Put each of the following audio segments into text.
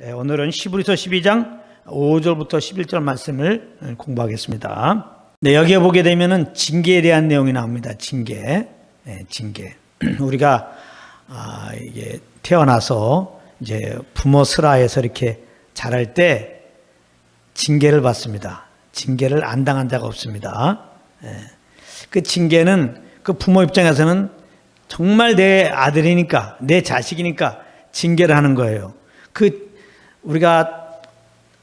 오늘은 히브리서 12장 5절부터 11절 말씀을 공부하겠습니다. 네, 여기에 보게 되면은 징계에 대한 내용이 나옵니다. 징계. 우리가 이게 태어나서 이제 부모 슬하에서 이렇게 자랄 때 징계를 받습니다. 징계를 안 당한 자가 없습니다. 그 징계는 그 부모 입장에서는 정말 내 아들이니까, 내 자식이니까 징계를 하는 거예요. 우리가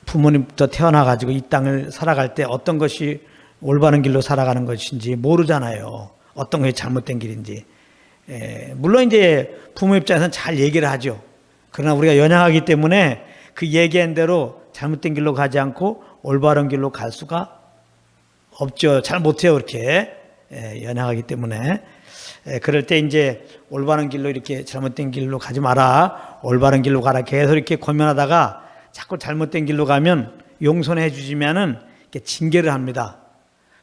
부모님부터 태어나가지고 이 땅을 살아갈 때 어떤 것이 올바른 길로 살아가는 것인지 모르잖아요. 어떤 것이 잘못된 길인지. 물론 이제 부모 입장에서는 잘 얘기를 하죠. 그러나 우리가 연약하기 때문에 그 얘기한 대로 잘못된 길로 가지 않고 올바른 길로 갈 수가 없죠. 잘 못해요, 그렇게. 연약하기 때문에. 그럴 때 이제 올바른 길로 이렇게 잘못된 길로 가지 마라, 올바른 길로 가라 계속 이렇게 권면하다가 자꾸 잘못된 길로 가면 용서해 주시면은 이렇게 징계를 합니다.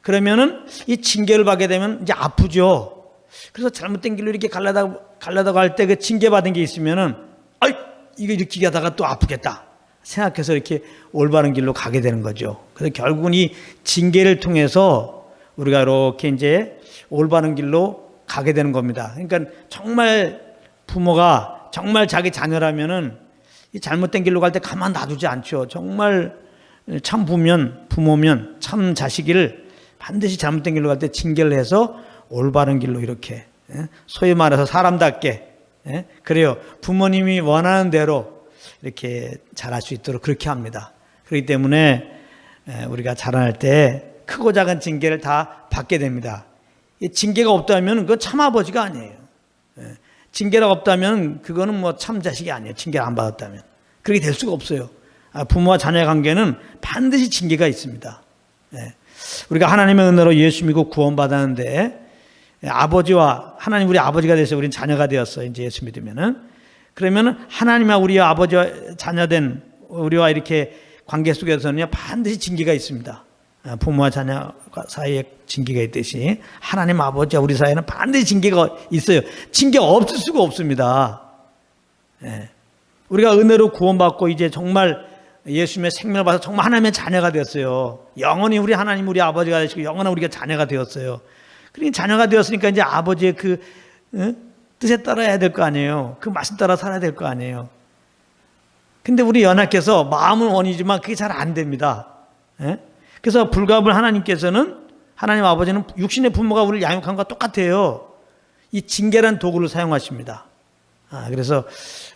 그러면은 이 징계를 받게 되면 이제 아프죠. 그래서 잘못된 길로 이렇게 갈라다가 할 때 그 징계 받은 게 있으면은 이거 이렇게 가다가 또 아프겠다 생각해서 이렇게 올바른 길로 가게 되는 거죠. 그래서 결국은 이 징계를 통해서 우리가 이렇게 이제 올바른 길로 가게 되는 겁니다. 그러니까 정말 부모가 정말 자기 자녀라면은 이 잘못된 길로 갈 때 가만 놔두지 않죠. 정말 참 부모면 참 자식을 반드시 잘못된 길로 갈 때 징계를 해서 올바른 길로 이렇게 소위 말해서 사람답게 그래요. 부모님이 원하는 대로 이렇게 잘할 수 있도록 그렇게 합니다. 그렇기 때문에 우리가 자라날 때 크고 작은 징계를 다 받게 됩니다. 징계가 없다면 그건 참 아버지가 아니에요. 징계가 없다면 그거는 뭐 참 자식이 아니에요. 징계를 안 받았다면. 그렇게 될 수가 없어요. 부모와 자녀의 관계는 반드시 징계가 있습니다. 우리가 하나님의 은혜로 예수 믿고 구원받았는데 아버지와 하나님 우리 아버지가 돼서 우리는 자녀가 되었어요. 이제 예수 믿으면은. 그러면은 하나님과 우리와 아버지와 자녀된 우리와 이렇게 관계 속에서는요 반드시 징계가 있습니다. 부모와 자녀 사이에 징계가 있듯이 하나님 아버지와 우리 사이에는 반드시 징계가 있어요. 징계 없을 수가 없습니다. 우리가 은혜로 구원받고 이제 정말 예수님의 생명을 받아서 정말 하나님의 자녀가 되었어요. 영원히 우리 하나님 우리 아버지가 되시고 영원한 우리가 자녀가 되었어요. 그러니까 자녀가 되었으니까 이제 아버지의 그 뜻에 따라야 될 거 아니에요. 그 말씀 따라 살아야 될 거 아니에요. 근데 우리 연약해서 마음은 원이지만 그게 잘 안 됩니다. 그래서 불가불 하나님께서는 하나님 아버지는 육신의 부모가 우리를 양육한 것과 똑같아요. 이 징계라는 도구를 사용하십니다. 그래서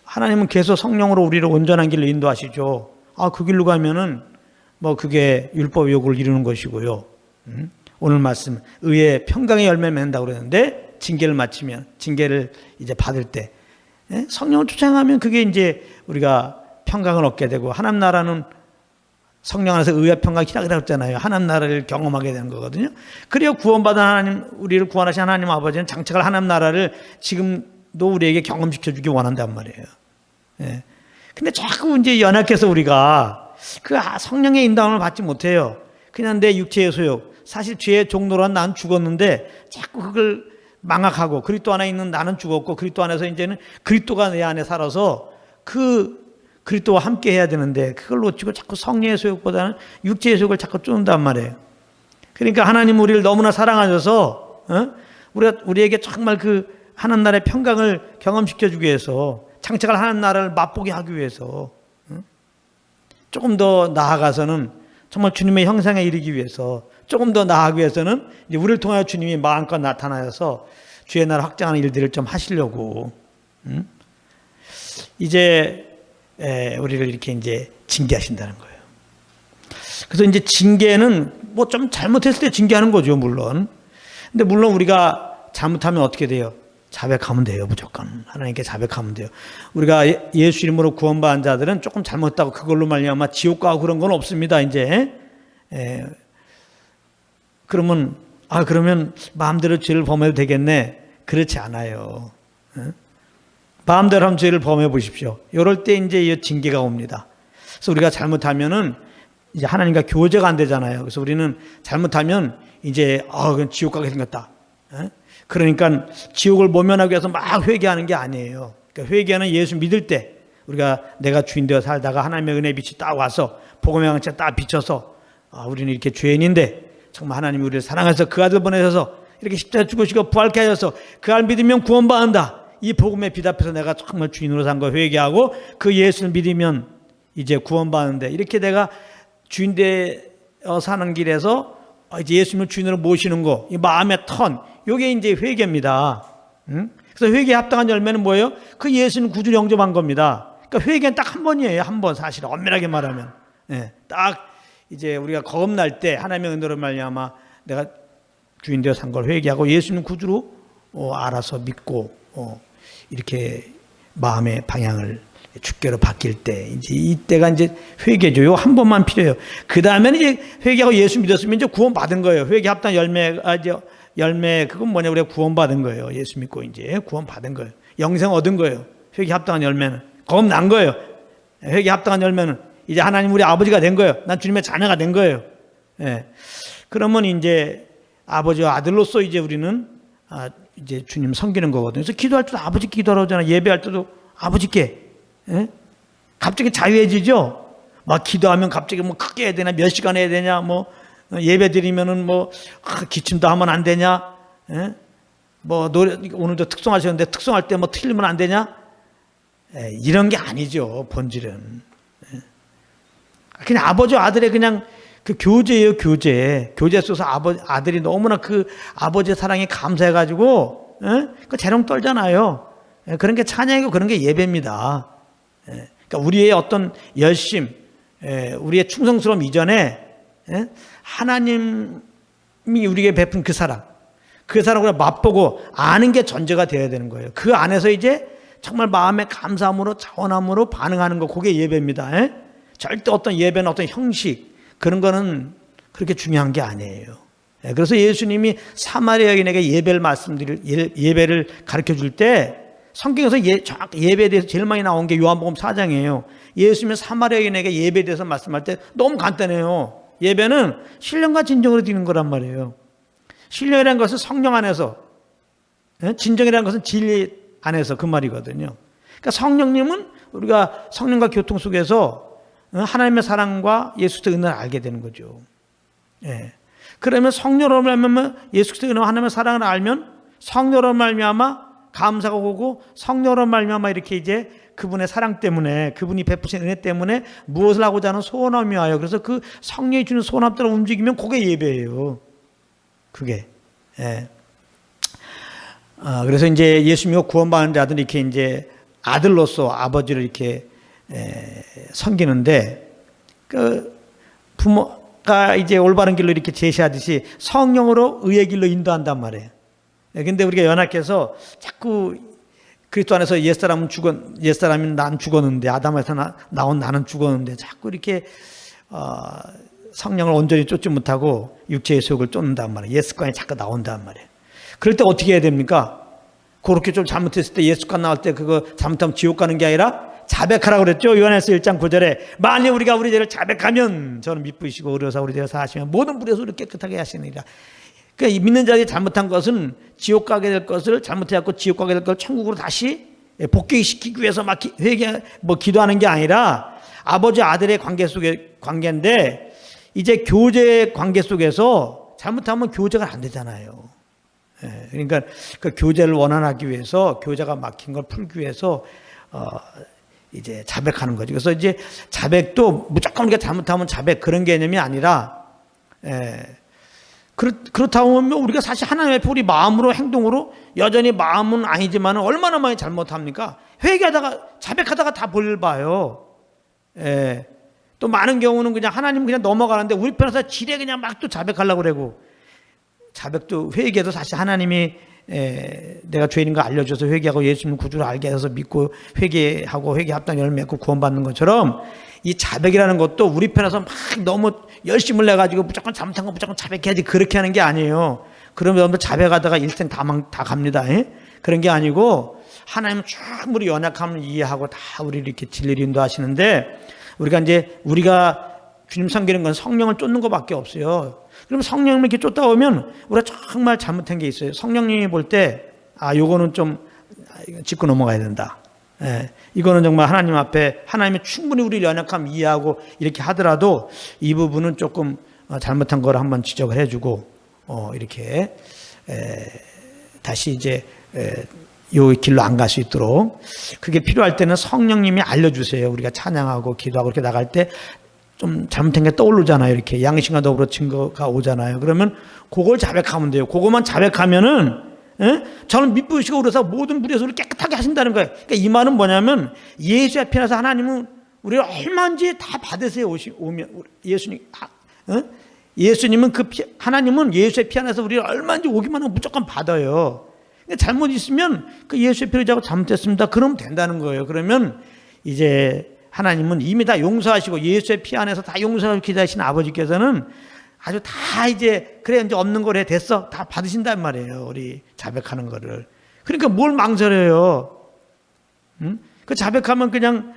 하나님은 계속 성령으로 우리를 온전한 길로 인도하시죠. 그 길로 가면은 뭐 그게 율법 요구를 이루는 것이고요. 오늘 말씀 의의 평강의 열매 맺는다고 그러는데 징계를 이제 받을 때 성령을 쫓아가면 그게 이제 우리가 평강을 얻게 되고 하나님 나라는 성령 안에서 의와 평강 기다리라고 했잖아요. 하나님 나라를 경험하게 되는 거거든요. 그래야 구원받은 하나님, 우리를 구원하신 하나님 아버지는 장착할 하나님 나라를 지금도 우리에게 경험시켜 주기 원한단 말이에요. 근데 자꾸 이제 연약해서 우리가 그 성령의 인도함을 받지 못해요. 그냥 내 육체의 소욕, 사실 죄의 종로란 나는 죽었는데 자꾸 그걸 망각하고 그리스도 안에 있는 나는 죽었고 그리스도 안에서 이제는 그리스도가 내 안에 살아서 그리스도와 함께 해야 되는데 그걸 놓치고 자꾸 성령의 소욕보다는 육체의 소욕을 자꾸 쫓는단 말이에요. 그러니까 하나님 우리를 너무나 사랑하셔서 우리에게 정말 그 하나님 나라의 평강을 경험시켜 주기 위해서 장착할 하나님 나라를 맛보게 하기 위해서 조금 더 나아가서는 정말 주님의 형상에 이르기 위해서 조금 더 나아가기 위해서는 이제 우리를 통하여 주님이 마음껏 나타나셔서 주의 나라 확장하는 일들을 좀 하시려고 이제 우리를 이렇게 이제 징계하신다는 거예요. 그래서 이제 징계는 뭐 좀 잘못했을 때 징계하는 거죠, 물론. 근데 물론 우리가 잘못하면 어떻게 돼요? 자백하면 돼요, 무조건. 하나님께 자백하면 돼요. 우리가 예수 이름으로 구원받은 자들은 조금 잘못했다고 그걸로 말미암아 지옥 가고 그런 건 없습니다, 이제. 그러면 마음대로 죄를 범해도 되겠네. 그렇지 않아요. 마음대로 하면 죄를 범해 보십시오. 이럴 때 이제 이 징계가 옵니다. 그래서 우리가 잘못하면은 이제 하나님과 교제가 안 되잖아요. 그래서 우리는 잘못하면 이제 그건 지옥 가게 생겼다. 그러니까 지옥을 모면하기 위해서 막 회개하는 게 아니에요. 그러니까 회개하는 예수 믿을 때 우리가 내가 주인 되어 살다가 하나님의 은혜 빛이 딱 와서 복음의 광채 딱 비춰서 우리는 이렇게 죄인인데 정말 하나님이 우리를 사랑해서 그 아들 보내셔서 이렇게 십자가에 죽으시고 부활케 하셔서 그 알 믿으면 구원받는다. 이 복음에 비답해서 내가 정말 주인으로 산 거 회개하고 그 예수를 믿으면 이제 구원받는데 이렇게 내가 주인 되어 사는 길에서 이제 예수님을 주인으로 모시는 거, 이 마음의 턴, 이게 이제 회개입니다. 그래서 회개에 합당한 열매는 뭐예요? 그 예수님 구주를 영접한 겁니다. 그러니까 회개는 딱 한 번이에요. 한 번, 사실 엄밀하게 말하면. 딱 이제 우리가 거듭날 때 하나님의 은혜로 말미암아 내가 주인 되어 산 걸 회개하고 예수님 구주로 알아서 믿고 이렇게 마음의 방향을 주께로 바뀔 때 이제 이때가 이제 회개죠. 요 한 번만 필요해요. 그 다음에는 이제 회개하고 예수 믿었으면 이제 구원 받은 거예요. 회개 합당 열매 그건 뭐냐? 우리가 구원 받은 거예요. 예수 믿고 이제 구원 받은 거예요. 영생 얻은 거예요. 회개 합당한 열매는 거듭난 거예요. 회개 합당한 열매는 이제 하나님 우리 아버지가 된 거예요. 난 주님의 자녀가 된 거예요. 그러면 이제 아버지와 아들로서 이제 우리는 이제 주님 섬기는 거거든요. 그래서 기도할 때도 아버지 기도하러 오잖아요. 예배할 때도 아버지께. 갑자기 자유해지죠? 막 기도하면 갑자기 뭐 크게 해야 되냐, 몇 시간 해야 되냐, 뭐 예배 드리면은 뭐 기침도 하면 안 되냐, 뭐 노래 오늘도 특송하셨는데 특송할 때 뭐 틀리면 안 되냐, 이런 게 아니죠. 본질은 그냥 아버지와 아들의 그냥 그 교제예요. 교제 속에서 아들이 너무나 그 아버지의 사랑에 감사해가지고 그 재롱 떨잖아요. 그런 게 찬양이고 그런 게 예배입니다. 그러니까 우리의 어떤 열심, 우리의 충성스러움 이전에 하나님이 우리에게 베푼 그 사랑을 맛보고 아는 게 전제가 되어야 되는 거예요. 그 안에서 이제 정말 마음의 감사함으로 자원함으로 반응하는 거, 그게 예배입니다. 절대 어떤 예배는 어떤 형식 그런 거는 그렇게 중요한 게 아니에요. 그래서 예수님이 사마리아 여인에게 예배를 가르쳐 줄 때 성경에서 예배에 대해서 제일 많이 나온 게 요한복음 4장이에요. 예수님이 사마리아 여인에게 예배에 대해서 말씀할 때 너무 간단해요. 예배는 신령과 진정으로 드리는 거란 말이에요. 신령이라는 것은 성령 안에서, 진정이라는 것은 진리 안에서 그 말이거든요. 그러니까 성령님은 우리가 성령과 교통 속에서 하나님의 사랑과 예수 그리스도의 은혜를 알게 되는 거죠. 그러면 성령으로 말미암아 예수 그리스도의 은혜와 하나님의 사랑을 알면 성령으로 말미암아 감사가 오고 성령으로 말미암아 이렇게 이제 그분의 사랑 때문에 그분이 베푸신 은혜 때문에 무엇을 하고자 하는 소원함이 와요. 그래서 그 성령이 주는 소원함 따라 움직이면 그게 예배예요. 그게. 그래서 이제 예수 믿고 구원받은 자들이 이렇게 이제 아들로서 아버지를 이렇게 섬기는데 그 부모가 이제 올바른 길로 이렇게 제시하듯이 성령으로 의의 길로 인도한단 말이에요. 근데 우리가 연약해서 자꾸 그리스도 안에서 옛사람은 난 죽었는데 아담에서 나온 나는 죽었는데 자꾸 이렇게 성령을 온전히 쫓지 못하고 육체의 소욕을 쫓는단 말이에요. 옛 습관이 자꾸 나온단 말이에요. 그럴 때 어떻게 해야 됩니까? 그렇게 좀 잘못했을 때 옛 습관 나올 때 그거 잘못하면 지옥 가는 게 아니라 자백하라고 그랬죠. 요한에서 1장 9절에 만일 우리가 우리 죄를 자백하면 저는 미쁘시고 의로사 우리 죄를 사하시면 모든 불의 소리를 깨끗하게 하시느니라. 그러니까 믿는 자들이 잘못한 것은 지옥 가게 될 것을 잘못해갖고 지옥 가게 될 것을 천국으로 다시 복귀시키기 위해서 막 기도하는 게 아니라 아버지 아들의 관계인데 이제 교제 관계 속에서 잘못하면 교제가 안 되잖아요. 그러니까 그 교제를 원활하기 위해서 교제가 막힌 걸 풀기 위해서 이제 자백하는 거죠. 그래서 이제 자백도 무조건 우리가 잘못하면 자백 그런 개념이 아니라 그렇다고 하면 우리가 사실 하나님 앞에 우리 마음으로 행동으로 여전히 마음은 아니지만 얼마나 많이 잘못합니까? 회개하다가 자백하다가 다 볼 봐요. 또 많은 경우는 그냥 하나님 그냥 넘어가는데 우리 편에서 지레 그냥 막 또 자백하려고 그러고 자백도 회개도 사실 하나님이 내가 죄인인 거 알려줘서 회개하고 예수님 구주를 알게 해서 믿고 회개하고 회개 합당 열매 맺고 구원받는 것처럼 이 자백이라는 것도 우리 편에서 막 너무 열심을 내가지고 무조건 잘못한 거 무조건 자백해야지 그렇게 하는 게 아니에요. 그러면 여러분들 자백하다가 일생 다 갑니다. 그런 게 아니고 하나님은 충분히 연약함을 이해하고 다 우리를 이렇게 진리를 인도하시는데 우리가 주님 섬기는 건 성령을 쫓는 것밖에 없어요. 그러면 성령을 이렇게 쫓다 보면 우리가 정말 잘못한 게 있어요. 성령님이 볼 때 요거는 좀 짚고 넘어가야 된다. 이거는 정말 하나님 앞에 하나님이 충분히 우리 연약함 이해하고 이렇게 하더라도 이 부분은 조금 잘못한 걸 한번 지적을 해주고 이렇게 다시 이제 이 길로 안 갈 수 있도록 그게 필요할 때는 성령님이 알려주세요. 우리가 찬양하고 기도하고 이렇게 나갈 때 좀 잘못된 게 떠오르잖아요. 이렇게 양심과 더불어 증거가 오잖아요. 그러면 그걸 자백하면 돼요. 그것만 자백하면은 저는 밑부시고 그래서 모든 불의 소리를 깨끗하게 하신다는 거예요. 그러니까 이 말은 뭐냐면 예수 앞에 나서 하나님은 우리를 얼마든지 다 받으세요. 오면 예수님, 예수님은 하나님은 예수의 피 안에서 우리를 얼마든지 오기만 하면 무조건 받아요. 그러니까 잘못 있으면 그 예수의 피를 잡고 잘못했습니다. 그러면 된다는 거예요. 그러면 이제 하나님은 이미 다 용서하시고 예수의 피 안에서 다 용서하시고 기다리신 아버지께서는 아주 다 이제 그래 이제 없는 거래 됐어 다 받으신단 말이에요. 우리 자백하는 거를. 그러니까 뭘 망설여요? 그 자백하면 그냥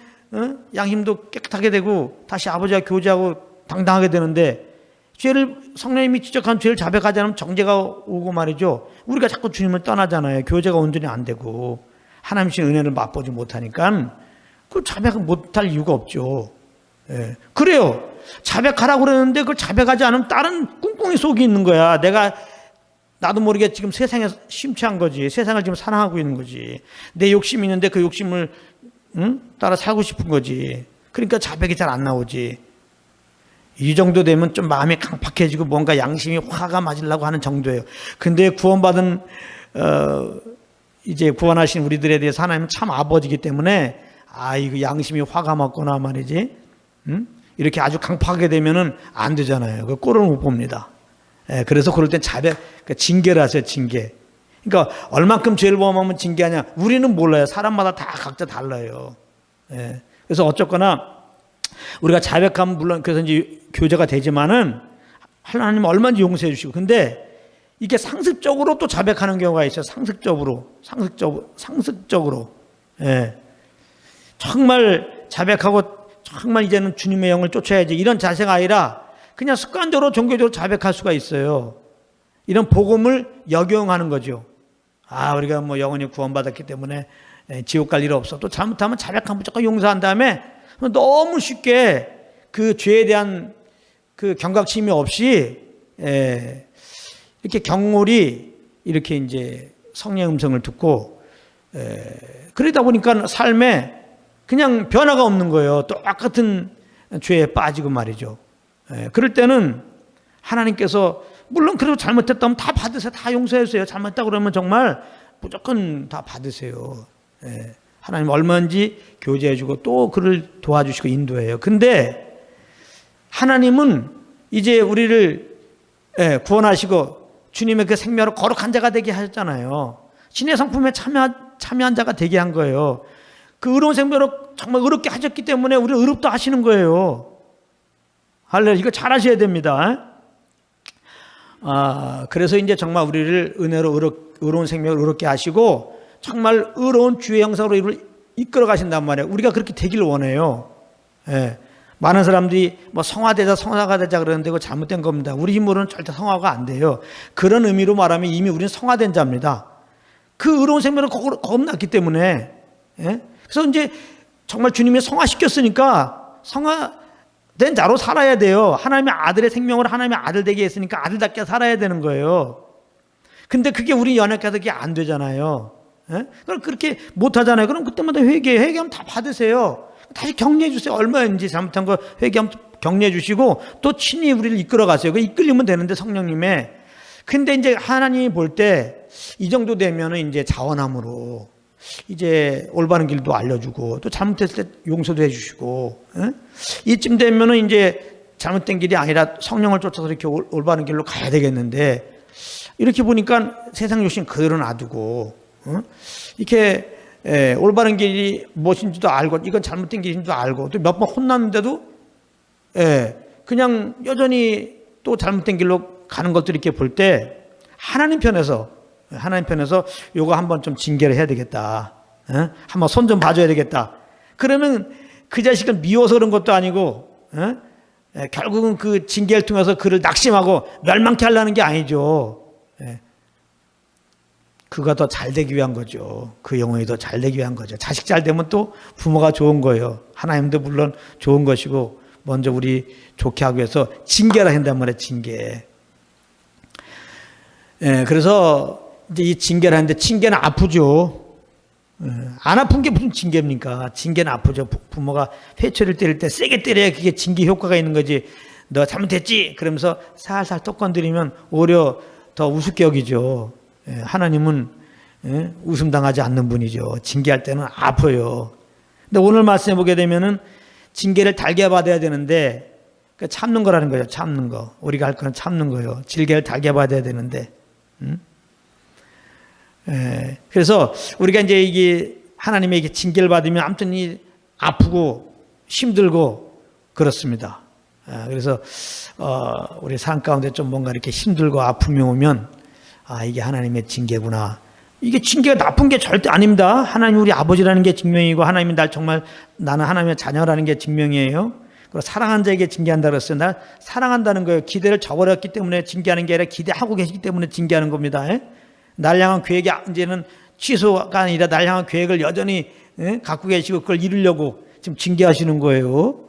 양심도 깨끗하게 되고 다시 아버지와 교제하고 당당하게 되는데 죄를 성령님이 지적한 죄를 자백하지 않으면 정죄가 오고 말이죠. 우리가 자꾸 주님을 떠나잖아요. 교제가 온전히 안 되고 하나님의 은혜를 맛보지 못하니까 그 자백을 못할 이유가 없죠. 그래요. 자백하라고 그러는데 그걸 자백하지 않으면 다른 꿍꿍이 속이 있는 거야. 나도 모르게 지금 세상에 심취한 거지. 세상을 지금 사랑하고 있는 거지. 내 욕심이 있는데 그 욕심을 따라 살고 싶은 거지. 그러니까 자백이 잘 안 나오지. 이 정도 되면 좀 마음이 강팍해지고 뭔가 양심이 화가 맞으려고 하는 정도예요. 근데 구원받은 이제 구원하신 우리들에 대해서 하나님은 참 아버지이기 때문에 이거 양심이 화가 맞구나 말이지. 이렇게 아주 강팍하게 되면은 안 되잖아요. 그 꼴을 못 봅니다. 그래서 그럴 땐 그러니까 징계를 하세요, 징계. 그러니까 얼만큼 죄를 범하면 징계하냐? 우리는 몰라요. 사람마다 다 각자 달라요. 그래서 어쨌거나 우리가 자백하면 물론 그래서 이제 교제가 되지만은 하나님은 얼마든지 용서해 주시고 근데 이게 상습적으로 또 자백하는 경우가 있어요. 상습적으로. 정말 자백하고 정말 이제는 주님의 영을 쫓아야지 이런 자세가 아니라 그냥 습관적으로 종교적으로 자백할 수가 있어요. 이런 복음을 역용하는 거죠. 우리가 뭐 영원히 구원받았기 때문에 지옥 갈 일 없어. 또 잘못하면 자백하면 무조건 용서한 다음에 너무 쉽게 그 죄에 대한 그 경각심이 없이 이렇게 경홀히 이렇게 이제 성령의 음성을 듣고 그러다 보니까 삶에 그냥 변화가 없는 거예요. 똑같은 죄에 빠지고 말이죠. 그럴 때는 하나님께서 물론 그래도 잘못했다면 다 받으세요. 다 용서해 주세요. 잘못했다 그러면 정말 무조건 다 받으세요. 하나님 얼마든지 교제해 주고 또 그를 도와주시고 인도해요. 근데 하나님은 이제 우리를 구원하시고 주님의 그 생명으로 거룩한 자가 되게 하셨잖아요. 신의 성품에 참여한 자가 되게 한 거예요. 그 의로운 생명으로 정말 의롭게 하셨기 때문에 우리를 의롭다 하시는 거예요. 할렐루야. 이거 잘 하셔야 됩니다. 그래서 이제 정말 우리를 은혜로 의로운 생명을 의롭게 하시고 정말 의로운 주의 형상으로 이를 이끌어 가신단 말이에요. 우리가 그렇게 되기를 원해요. 많은 사람들이 뭐 성화가 되자 그러는데 그거 잘못된 겁니다. 우리 힘으로는 절대 성화가 안 돼요. 그런 의미로 말하면 이미 우리는 성화된 자입니다. 그 의로운 생명을 거듭났기 때문에. 그래서 이제 정말 주님이 성화시켰으니까 성화된 자로 살아야 돼요. 하나님의 아들의 생명으로 하나님의 아들 되게 했으니까 아들답게 살아야 되는 거예요. 근데 그게 우리 연약해서 그게 안 되잖아요. 그럼 그렇게 못 하잖아요. 그럼 그때마다 회개하면 다 받으세요. 다시 격려해 주세요. 얼마인지 잘못한 거 회개하면 격려해 주시고 또 친히 우리를 이끌어 가세요. 그 이끌리면 되는데 성령님의. 근데 이제 하나님이 볼 때 이 정도 되면은 이제 자원함으로 이제 올바른 길도 알려주고 또 잘못했을 때 용서도 해주시고 이쯤 되면은 이제 잘못된 길이 아니라 성령을 쫓아서 이렇게 올바른 길로 가야 되겠는데 이렇게 보니까 세상 욕심 그대로 놔두고 이렇게 올바른 길이 무엇인지도 알고 이건 잘못된 길인지도 알고 또 몇 번 혼났는데도 그냥 여전히 또 잘못된 길로 가는 것들 이렇게 볼 때 하나님 편에서 요거 한번 좀 징계를 해야 되겠다. 한번 손 좀 봐줘야 되겠다. 그러면 그 자식을 미워서 그런 것도 아니고 결국은 그 징계를 통해서 그를 낙심하고 멸망케 하려는 게 아니죠. 그가 더 잘 되기 위한 거죠. 그 영혼이 더 잘 되기 위한 거죠. 자식 잘 되면 또 부모가 좋은 거예요. 하나님도 물론 좋은 것이고 먼저 우리 좋게 하기 위해서 징계를 한단 말이에요. 징계. 예, 그래서 이제 이 징계를 하는데 징계는 아프죠. 안 아픈 게 무슨 징계입니까? 징계는 아프죠. 부모가 회초리를 때릴 때 세게 때려야 그게 징계 효과가 있는 거지. 너 잘못했지? 그러면서 살살 톡 건드리면 오히려 더 우습게 여기죠. 하나님은 웃음 당하지 않는 분이죠. 징계할 때는 아파요. 근데 오늘 말씀해 보게 되면은 징계를 달게 받아야 되는데 참는 거라는 거예요. 참는 거. 우리가 할 거는 참는 거예요. 징계를 달게 받아야 되는데. 그래서 우리가 이제 이게 하나님에게 징계를 받으면 아무튼 아프고 힘들고 그렇습니다. 그래서 우리 삶 가운데 좀 뭔가 이렇게 힘들고 아픔이 오면 이게 하나님의 징계구나. 이게 징계가 나쁜 게 절대 아닙니다. 하나님 우리 아버지라는 게 증명이고 하나님이 나는 하나님의 자녀라는 게 증명이에요. 그리고 사랑한 자에게 징계한다 그랬어요. 나 사랑한다는 거예요. 기대를 저버렸기 때문에 징계하는 게 아니라 기대하고 계시기 때문에 징계하는 겁니다. 날 향한 계획이 이제는 취소가 아니라 날 향한 계획을 여전히 갖고 계시고 그걸 이루려고 지금 징계하시는 거예요.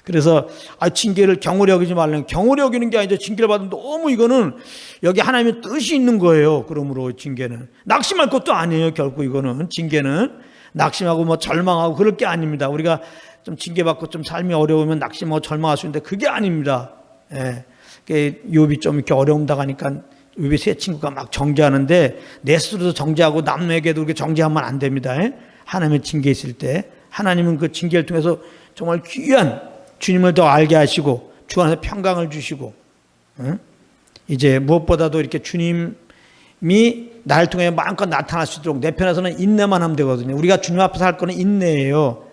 그래서 징계를 경홀히 여기지 말라는, 경홀히 여기는 게 아니죠. 징계를 받으면 너무 이거는 여기 하나님의 뜻이 있는 거예요. 그러므로 징계는 낙심할 것도 아니에요. 결국 이거는 징계는 낙심하고 뭐 절망하고 그럴 게 아닙니다. 우리가 좀 징계받고 좀 삶이 어려우면 낙심하고 절망할 수 있는데 그게 아닙니다. 욥이 좀 이렇게 어려움 당하니까 욥의 세 친구가 막 정죄하는데 내 스스로도 정죄하고 남에게도 그렇게 정죄하면 안 됩니다. 하나님의 징계 있을 때 하나님은 그 징계를 통해서 정말 귀한 주님을 더 알게 하시고 주 안에서 평강을 주시고 이제 무엇보다도 이렇게 주님이 나를 통해 마음껏 나타날 수 있도록 내 편에서는 인내만 하면 되거든요. 우리가 주님 앞에서 할 거는 인내예요.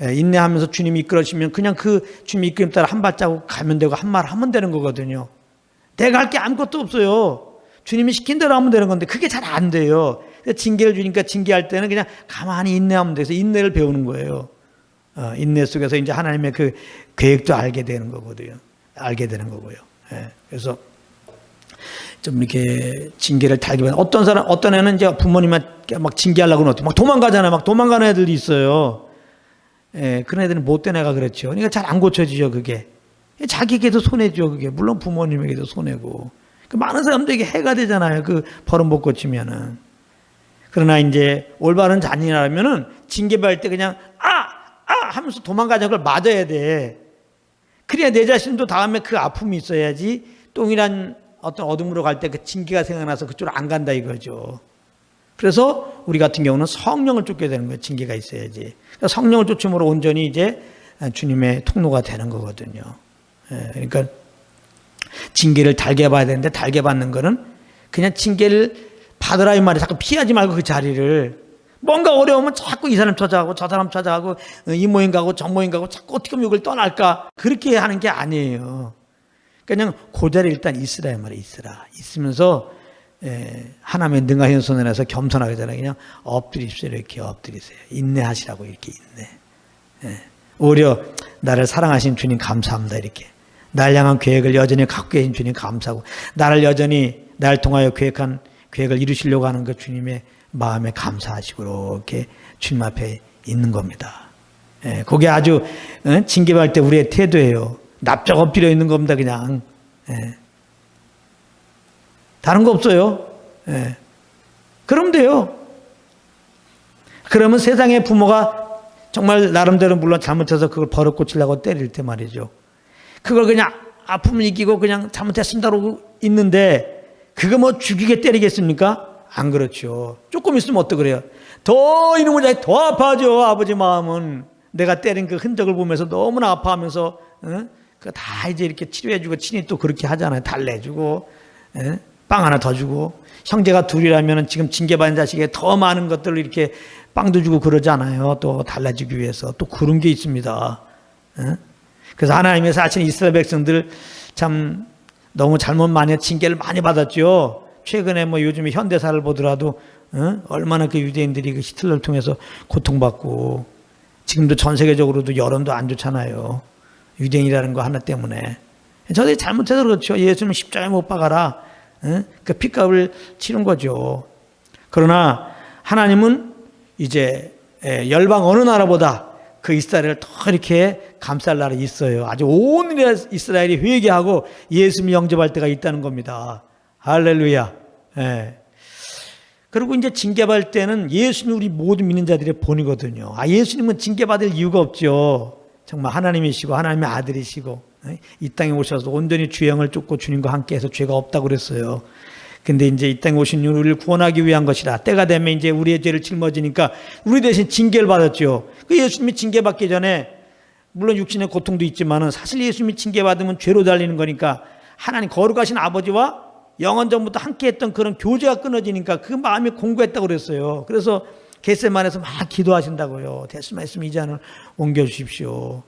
인내하면서 주님이 이끌어주시면 그냥 그 주님 이끌림 따라 한 발자국 가면 되고 한 말 하면 되는 거거든요. 내가 할 게 아무것도 없어요. 주님이 시킨 대로 하면 되는 건데 그게 잘 안 돼요. 징계를 주니까 징계할 때는 그냥 가만히 인내하면 돼서 인내를 배우는 거예요. 인내 속에서 이제 하나님의 그 계획도 알게 되는 거거든요. 알게 되는 거고요. 그래서 좀 이렇게 징계를 달게 되면 어떤 애는 이제 부모님한테 막 징계하려고 하면 막 도망가잖아요. 막 도망가는 애들이 있어요. 그런 애들은 못된 애가 그렇죠. 그러니까 잘 안 고쳐지죠, 그게. 자기에게도 손해죠, 그게. 물론 부모님에게도 손해고. 많은 사람들에게 해가 되잖아요. 그 버릇 못 고치면은. 그러나 이제 올바른 자녀라면은 징계받을 때 그냥 하면서 도망가자 그걸 맞아야 돼. 그래야 내 자신도 다음에 그 아픔이 있어야지 동일한 어떤 어둠으로 갈 때 그 징계가 생각나서 그쪽으로 안 간다 이거죠. 그래서 우리 같은 경우는 성령을 쫓게 되는 거예요. 징계가 있어야지. 그러니까 성령을 쫓음으로 온전히 이제 주님의 통로가 되는 거거든요. 그러니까 징계를 달게 봐야 되는데 달게 받는 거는 그냥 징계를 받으라 이 말이에요. 자꾸 피하지 말고 그 자리를. 뭔가 어려우면 자꾸 이 사람 찾아가고 저 사람 찾아가고 이 모임 가고 저 모임 가고 자꾸 어떻게 하면 이걸 떠날까. 그렇게 하는 게 아니에요. 그냥 그 자리에 일단 있으라 이 말이에요. 있으면서 하나님의 능하신 손에 내서 겸손하게 되라. 그냥 엎드리십시오. 이렇게 엎드리세요. 인내하시라고 이렇게 인내. 오히려 나를 사랑하신 주님 감사합니다. 이렇게. 날 향한 계획을 여전히 갖고 계신 주님 감사하고 나를 여전히 날 통하여 계획한 계획을 이루시려고 하는 그 주님의 마음에 감사하시고 이렇게 주님 앞에 있는 겁니다. 그게 아주 징계받을 때 우리의 태도예요. 납작 엎드려 있는 겁니다. 그냥. 다른 거 없어요. 그러면 돼요. 그러면 세상의 부모가 정말 나름대로 물론 잘못해서 그걸 버릇 고치려고 때릴 때 말이죠. 그걸 그냥 아픔을 이기고 그냥 잘못했습니다라고 있는데 그거 뭐 죽이게 때리겠습니까? 안 그렇죠. 조금 있으면 어떡 그래요? 더 이놈의 자식 더 아파하죠. 아버지 마음은 내가 때린 그 흔적을 보면서 너무나 아파하면서 그 다 이제 이렇게 치료해주고 친히 또 그렇게 하잖아요. 달래주고 빵 하나 더 주고 형제가 둘이라면 지금 징계받은 자식에게 더 많은 것들을 이렇게 빵도 주고 그러잖아요. 또 달래주기 위해서 또 그런 게 있습니다. 그래서 하나님의 사실 이스라엘 백성들 참 너무 잘못 많이 징계를 많이 받았죠. 최근에 뭐 요즘에 현대사를 보더라도 얼마나 그 유대인들이 그 히틀러를 통해서 고통받고 지금도 전 세계적으로도 여론도 안 좋잖아요. 유대인이라는 거 하나 때문에. 저들이 잘못해서 그렇죠. 예수님 십자가에 못 박아라. 그 핏값을 치른 거죠. 그러나 하나님은 이제 열방 어느 나라보다 그 이스라엘을 더 이렇게 감쌀 날이 있어요. 아주 온 이스라엘이 회개하고 예수님 영접할 때가 있다는 겁니다. 할렐루야. 그리고 이제 징계받을 때는 예수님 우리 모든 믿는 자들의 본이거든요. 예수님은 징계받을 이유가 없죠. 정말 하나님이시고 하나님의 아들이시고 이 땅에 오셔서 온전히 죄영을 쫓고 주님과 함께해서 죄가 없다고 그랬어요. 근데 이제 이 땅에 오신 우리를 구원하기 위한 것이라. 때가 되면 이제 우리의 죄를 짊어지니까 우리 대신 징계를 받았죠. 그 예수님이 징계받기 전에 물론 육신의 고통도 있지만은 사실 예수님이 징계받으면 죄로 달리는 거니까 하나님 거룩하신 아버지와 영원전부터 함께했던 그런 교제가 끊어지니까 그 마음이 공고했다고 그랬어요. 그래서 겟세마네에서 막 기도하신다고요. 됐으면 했으면 이 잔을 옮겨주십시오.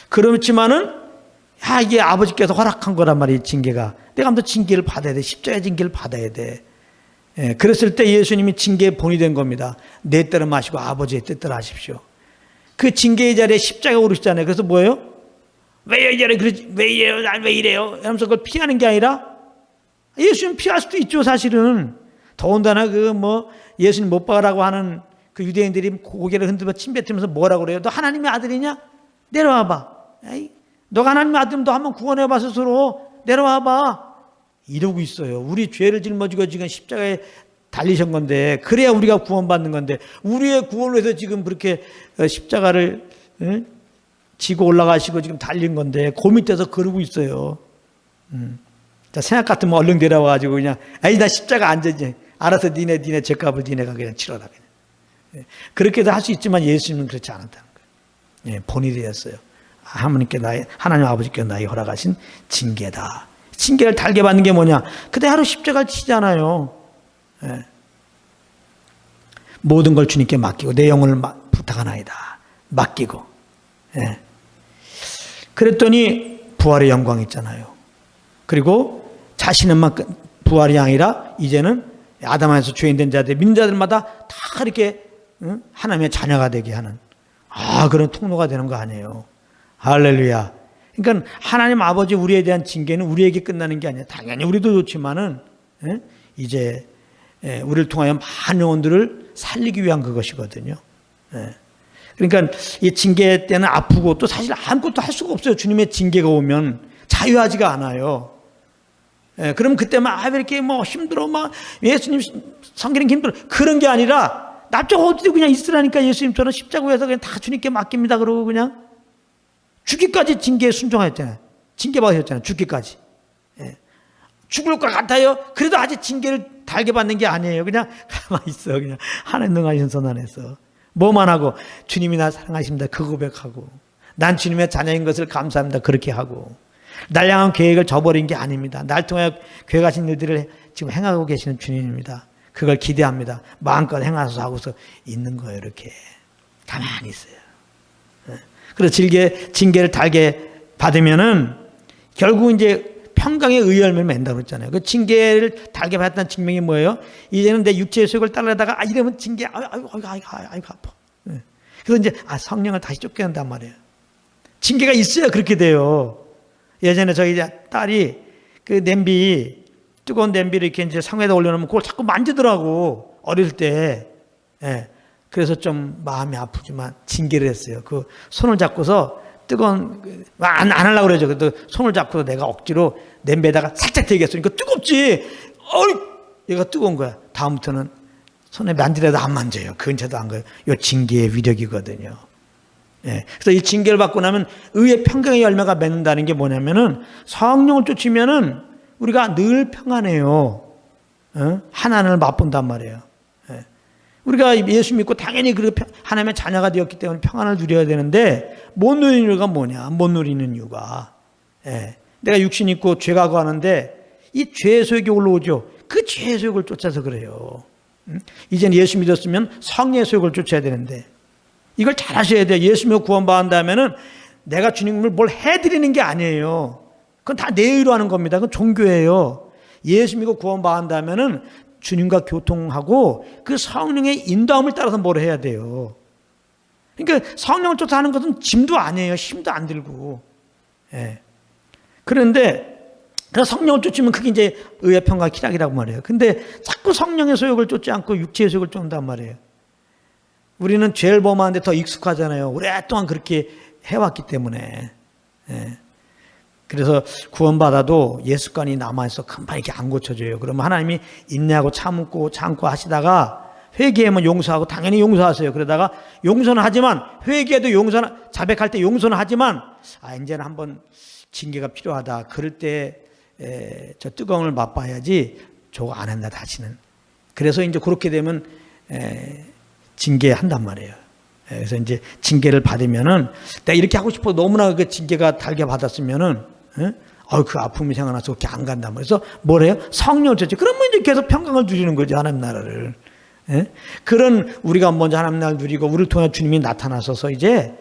그렇지만은 이게 아버지께서 허락한 거란 말이에요. 징계가. 내가 한번 징계를 받아야 돼. 십자가의 징계를 받아야 돼. 그랬을 때 예수님이 징계의 본이 된 겁니다. 내 뜻을 마시고 아버지의 뜻대로 하십시오. 그 징계의 자리에 십자가 오르시잖아요. 그래서 뭐예요? 왜 이래요? 왜 이래요? 난 왜 이래요? 하면서 그걸 피하는 게 아니라 예수님 피할 수도 있죠. 사실은. 더군다나 예수님 못 박으라고 하는 그 유대인들이 고개를 흔들며 침뱉으면서 뭐라고 그래요? 너 하나님의 아들이냐? 내려와봐. 너가 하나님의 아들이면 너 한번 구원해봐 스스로. 내려와봐. 이러고 있어요. 우리 죄를 짊어지고 지금 십자가에 달리신 건데 그래야 우리가 구원받는 건데 우리의 구원을 위해서 지금 그렇게 십자가를 지고 올라가시고 지금 달린 건데 그 밑에서 그러고 있어요. 자, 생각 같으면 얼른 데려와가지고 그냥 나 십자가 안 되지. 알아서 니네 죄값을 니네가 그냥 치러라. 그냥. 그렇게도 할 수 있지만 예수님은 그렇지 않았다는 거예요. 본이 되었어요. 하나님 아버지께 나의 허락하신 징계다. 징계를 달게 받는 게 뭐냐? 그대로 십자가를 치잖아요. 모든 걸 주님께 맡기고 내 영혼을 부탁하나이다. 맡기고. 그랬더니 부활의 영광이 있잖아요. 그리고 자신은만 부활이 아니라 이제는 아담 안에서 죄인된 자들, 믿는 자들마다 다 이렇게 하나님의 자녀가 되게 하는 그런 통로가 되는 거 아니에요. 할렐루야. 그러니까 하나님 아버지 우리에 대한 징계는 우리에게 끝나는 게 아니야. 당연히 우리도 좋지만은 이제 우리를 통하여 많은 영혼들을 살리기 위한 그것이거든요. 그러니까 이 징계 때는 아프고 또 사실 아무것도 할 수가 없어요. 주님의 징계가 오면 자유하지가 않아요. 그럼 그때만 왜 이렇게 힘들어 예수님 섬기는 게 힘들어 그런 게 아니라 납작 엎드려 그냥 있으라니까. 예수님처럼 십자가에서 그냥 다 주님께 맡깁니다. 그러고 그냥 죽기까지 징계에 순종하셨잖아요. 징계 받으셨잖아요. 죽기까지. 죽을 것 같아요. 그래도 아직 징계를 달게 받는 게 아니에요. 그냥 가만히 있어. 그냥 하나님 능하신 손 안에서 뭐만 하고 주님이 나 사랑하십니다. 그 고백하고 난 주님의 자녀인 것을 감사합니다. 그렇게 하고 날 향한 계획을 저버린 게 아닙니다. 날 통해 계획하신 일들을 지금 행하고 계시는 주님입니다. 그걸 기대합니다. 마음껏 행하셔서 하고서 있는 거예요. 이렇게 가만히 있어요. 그래서 징계를 달게 받으면은 결국 이제 평강의 의의 열매를 맺는다고 그랬잖아요. 그 징계를 달게 받았다는 증명이 뭐예요? 이제는 내 육체의 소욕을 따르다가 이러면 징계 아이고 아파. 그래서 이제 성령을 다시 쫓겨난단 말이에요. 징계가 있어야 그렇게 돼요. 예전에 저희 딸이 그 뜨거운 냄비를 이렇게 이제 상에다 올려놓으면 그걸 자꾸 만지더라고. 어릴 때. 그래서 좀 마음이 아프지만 징계를 했어요. 그 손을 잡고서 안 하려고 그러죠. 그래도 손을 잡고서 내가 억지로 냄비에다가 살짝 대겠어. 그러니까 뜨겁지. 얘가 뜨거운 거야. 다음부터는 손에 만지라도 안 만져요. 근처도 안 가요. 이 징계의 위력이거든요. 그래서 이 징계를 받고 나면 의의 평강의 열매가 맺는다는 게 뭐냐면은 성령을 쫓으면은 우리가 늘 평안해요. 하나님을 맛본단 말이에요. 우리가 예수 믿고 당연히 하나님의 자녀가 되었기 때문에 평안을 누려야 되는데 못 누리는 이유가 뭐냐? 못 누리는 이유가 내가 육신 있고 죄가 거하는데 이 죄의 소욕이 올라오죠. 그 죄의 소욕을 쫓아서 그래요. 이제는 예수 믿었으면 성령의 소욕을 쫓아야 되는데 이걸 잘 하셔야 돼요. 예수 믿고 구원받는다면은 내가 주님을 뭘 해드리는 게 아니에요. 그건 다 내 의로 하는 겁니다. 그건 종교예요. 예수 믿고 구원받는다면은 주님과 교통하고 그 성령의 인도함을 따라서 뭘 해야 돼요. 그러니까 성령을 쫓아 하는 것은 짐도 아니에요. 힘도 안 들고. 그런데 그래서 성령을 쫓으면 그게 이제 의의 평강 기락이라고 말해요. 근데 자꾸 성령의 소욕을 쫓지 않고 육체의 소욕을 쫓는단 말이에요. 우리는 죄를 범하는데 더 익숙하잖아요. 오랫동안 그렇게 해왔기 때문에. 예. 그래서 구원받아도 예습관이 남아있어 금방 이렇게 안 고쳐져요. 그러면 하나님이 인내하고 참고 하시다가 회개하면 용서하고 당연히 용서하세요. 그러다가 용서는 하지만 회개도 용서는 자백할 때 용서는 하지만 이제는 한번 징계가 필요하다. 그럴 때 저 뜨거움을 맛봐야지 저거 안 한다 다시는. 그래서 이제 그렇게 되면 징계한단 말이에요. 그래서 이제 징계를 받으면은 내가 이렇게 하고 싶어 너무나 그 징계가 달게 받았으면은 그 아픔이 생각나서 그렇게 안 간단 말이에요. 그래서 뭐래요? 성령을 쫓지. 그러면 이제 계속 평강을 누리는 거죠. 하나님 나라를. 그런 우리가 먼저 하나님 나라를 누리고 우리를 통해 주님이 나타나셔서 이제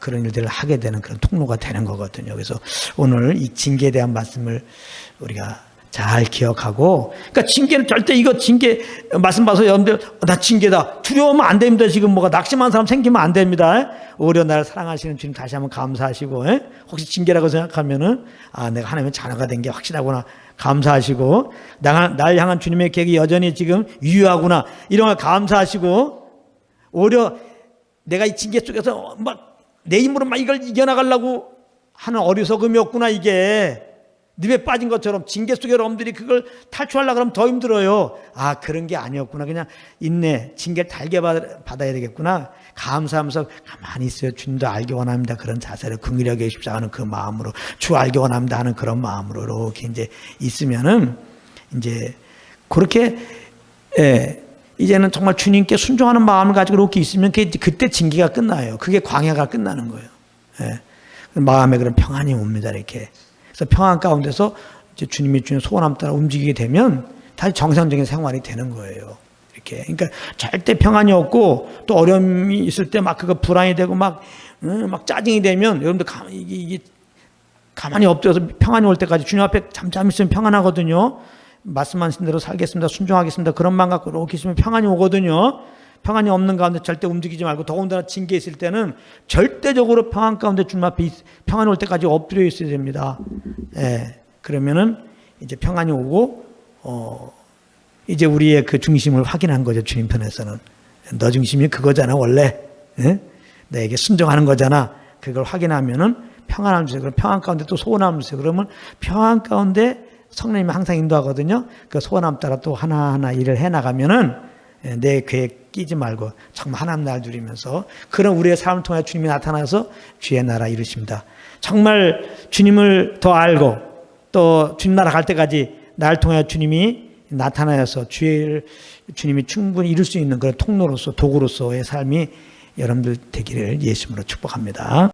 그런 일들을 하게 되는 그런 통로가 되는 거거든요. 그래서 오늘 이 징계에 대한 말씀을 우리가 잘 기억하고, 그러니까 징계는 절대 이거 징계 말씀 봐서 여러분들 나 징계다 두려우면 안 됩니다. 지금 뭐가 낙심한 사람 생기면 안 됩니다. 오히려 나를 사랑하시는 주님 다시 한번 감사하시고, 혹시 징계라고 생각하면은 내가 하나님의 자녀가 된 게 확실하구나 감사하시고, 날 향한 주님의 계획이 여전히 지금 유효하구나 이런 걸 감사하시고, 오히려 내가 이 징계 속에서 막 내 힘으로 막 이걸 이겨나가려고 하는 어리석음이었구나. 이게 늪에 빠진 것처럼 징계 속에 여러분들이 그걸 탈출하려고 그러면 더 힘들어요. 그런 게 아니었구나. 그냥 인내, 징계를 달게 받아야 되겠구나. 감사하면서 가만히 있어요. 주님도 알기 원합니다. 그런 자세를 긍휼하게 해주십사 하는 그 마음으로, 주 알기 원합니다 하는 그런 마음으로 이렇게 이제 있으면은 이제 그렇게 이제는 정말 주님께 순종하는 마음을 가지고 이렇게 있으면 그때 징계가 끝나요. 그게 광야가 끝나는 거예요. 마음에 그런 평안이 옵니다. 이렇게. 그래서 평안 가운데서 이제 주님이 주는 소원함 따라 움직이게 되면 다시 정상적인 생활이 되는 거예요. 이렇게. 그러니까 절대 평안이 없고 또 어려움이 있을 때 막 그거 불안이 되고 막 짜증이 되면 여러분들 이게 가만히 엎드려서 평안이 올 때까지 주님 앞에 잠잠히 있으면 평안하거든요. 말씀하신 대로 살겠습니다. 순종하겠습니다. 그런 마음 갖고 이렇게 있으면 평안이 오거든요. 평안이 없는 가운데 절대 움직이지 말고, 더군다나 징계 있을 때는 절대적으로 평안 가운데 주님 앞에 평안이 올 때까지 엎드려 있어야 됩니다. 그러면은 이제 평안이 오고 이제 우리의 그 중심을 확인한 거죠. 주님 편에서는 너 중심이 그거잖아 원래. 내게 순종하는 거잖아. 그걸 확인하면은 평안함 주세요. 그럼 평안 가운데 또 소원함 주세요. 그러면 평안 가운데 성령님이 항상 인도하거든요. 그 소원함 따라 또 하나하나 일을 해나가면은 내 계획 끼지 말고 정말 하나님 나라를 누리면서 그런 우리의 삶을 통해 주님이 나타나서 주의 나라 이루십니다. 정말 주님을 더 알고 또 주님 나라 갈 때까지 나를 통해 주님이 나타나서 주님이 충분히 이룰 수 있는 그런 통로로서 도구로서의 삶이 여러분들 되기를 예수님으로 축복합니다.